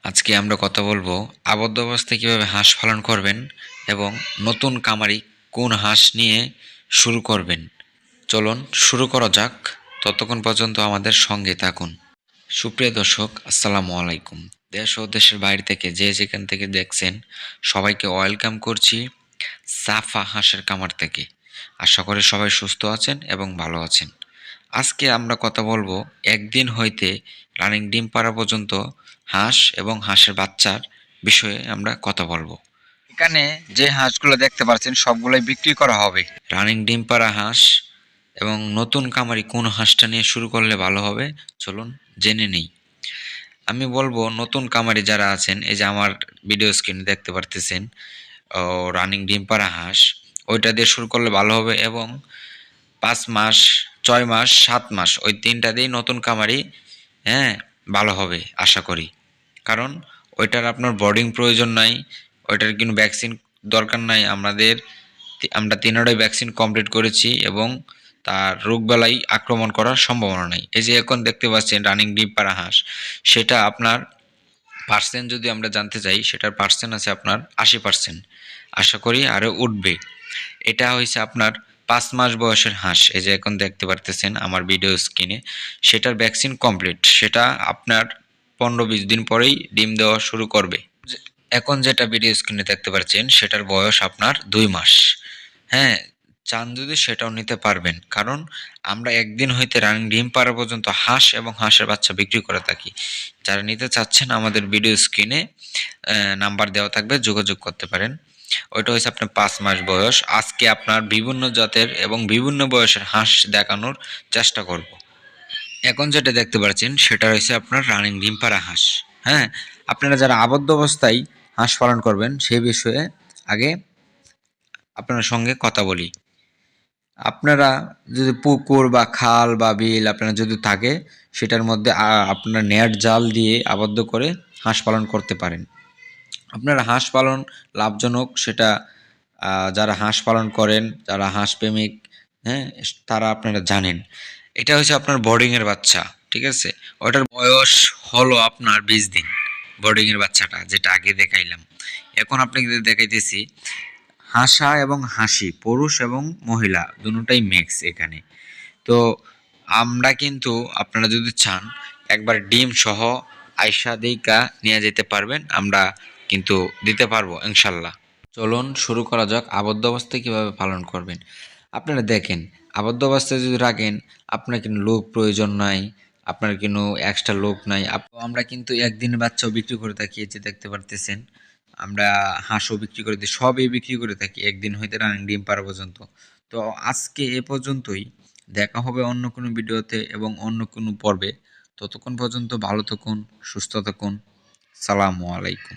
আজকে আমরা কথা বলবো আবদ্ধ অবস্থায় কিভাবে হাঁস পালন করবেন এবং নতুন খামারি কোন হাঁস নিয়ে শুরু করবেন। চলুন শুরু করা যাক। ততক্ষণ পর্যন্ত আমাদের সঙ্গে থাকুন। সুপ্রিয় দর্শক, আসসালামু আলাইকুম। দেশ ও দেশের বাইরে থেকে যে যেখান থেকে দেখছেন সবাইকে ওয়েলকাম করছি সাফা হাঁসের খামার থেকে। আশা করি সবাই সুস্থ আছেন এবং ভালো আছেন। আজকে আমরা কথা বলবো একদিন হইতে রানিং ডিম পাড়া পর্যন্ত হাঁস এবং হাঁসের বাচ্চার বিষয়ে আমরা কথা বলবো। এখানে যে হাঁসগুলো দেখতে পাচ্ছেন সবগুলোই বিক্রি করা হবে। রানিং ডিম পাড়া হাঁস এবং নতুন খামারি কোন হাঁসটা নিয়ে শুরু করলে ভালো হবে চলুন জেনে নেই। আমি বলবো নতুন খামারি যারা আছেন, এই যে আমার ভিডিও স্ক্রিনে দেখতে পারতেছেন রানিং ডিম পাড়া হাঁস, ওইটা দিয়ে শুরু করলে ভালো হবে এবং 5 মাস, 6 মাস, 7 মাস ওই তিনটা দিয়েই নতুন খামারি ভালো হবে আশা করি। কারণ ওইটার আপনার বোর্ডিং প্রয়োজন নাই, ওইটার কোনো ভ্যাকসিন দরকার নাই। আমরা তিনটাই ভ্যাকসিন কমপ্লিট করেছি এবং তার রোগবালাই আক্রমণ করার সম্ভাবনা নাই। এই যে এখন দেখতে পাচ্ছেন রানিং ডিম পাড়া হাঁস, সেটা আপনার পার্সেন্ট যদি আমরা জানতে চাই, সেটার পার্সেন্ট আছে আপনার 80%। আশা করি আরও উঠবে। এটা হয়েছে আপনার 5 মাস বয়সের হাঁস। এই যে এখন দেখতে পারতেছেন আমার ভিডিও স্ক্রিনে, সেটার ভ্যাকসিন কমপ্লিট। সেটা আপনার 15-20 দিন পরেই ডিম দেওয়া শুরু করবে। এখন যেটা ভিডিও স্ক্রিনে দেখতে পাচ্ছেন সেটার বয়স আপনার 2 মাস। হ্যাঁ, চান যদি সেটাও নিতে পারবেন। কারণ আমরা একদিন হইতে রানিং ডিম পাড়া পর্যন্ত হাঁস এবং হাঁসের বাচ্চা বিক্রি করে থাকি। যারা নিতে চাচ্ছেন আমাদের ভিডিও স্ক্রিনে নাম্বার দেওয়া থাকবে, যোগাযোগ করতে পারেন। ওইটা হচ্ছে আপনার 5 মাস বয়স। আজকে আপনার বিভিন্ন জাতের এবং বিভিন্ন বয়সের হাঁস দেখানোর চেষ্টা করব। এখন যেটা দেখতে পাচ্ছেন সেটা হচ্ছে আপনার রানিং ডিম পাড়া হাঁস। হ্যাঁ, আপনারা যারা আবদ্ধ অবস্থায় হাঁস পালন করবেন সেই বিষয়ে আগে আপনার সঙ্গে কথা বলি। আপনারা যদি পুকুর বা খাল বা বিল আপনার যদি থাকে, সেটার মধ্যে আপনার নেট জাল দিয়ে আবদ্ধ করে হাঁস পালন করতে পারেন। আপনার হাঁস পালন লাভজনক, সেটা যারা হাঁস পালন করেন, যারা হাঁস প্রেমিক, হ্যাঁ, তারা আপনারা জানেন। এটা হচ্ছে আপনার বোর্ডিংয়ের বাচ্চা, ঠিক আছে? ওটার বয়স হলো আপনার 20 দিন। বোর্ডিংয়ের বাচ্চাটা যেটা আগে দেখাইলাম, এখন আপনাকে দেখাইতেছি হাঁসা এবং হাসি, পুরুষ এবং মহিলা দুটোটাই মিক্স এখানে। তো আমরা কিন্তু আপনারা যদি চান একবার ডিম সহ আয়শা দেইকা নিয়ে যেতে পারবেন, আমরা কিন্তু দিতে পারবো ইনশাল্লাহ। চলুন শুরু করা যাক আবদ্ধ অবস্থায় কীভাবে পালন করবেন। আপনারা দেখেন, আবদ্ধ অবস্থায় যদি রাখেন আপনার কিন্তু লোক প্রয়োজন নাই, আপনার কোনো এক্সট্রা লোক নাই। আমরা কিন্তু একদিনের বাচ্চাও বিক্রি করে থাকি, এই যে দেখতে পারতেছেন। আমরা হাঁসও বিক্রি করে দিই, সবই বিক্রি করে থাকি একদিন হইতে রানিং ডিম পাড়া পর্যন্ত। তো আজকে এ পর্যন্তই। দেখা হবে অন্য কোনো ভিডিওতে এবং অন্য কোনো পর্বে। ততক্ষণ পর্যন্ত ভালো থাকুন, সুস্থ থাকুন। সালামু আলাইকুম।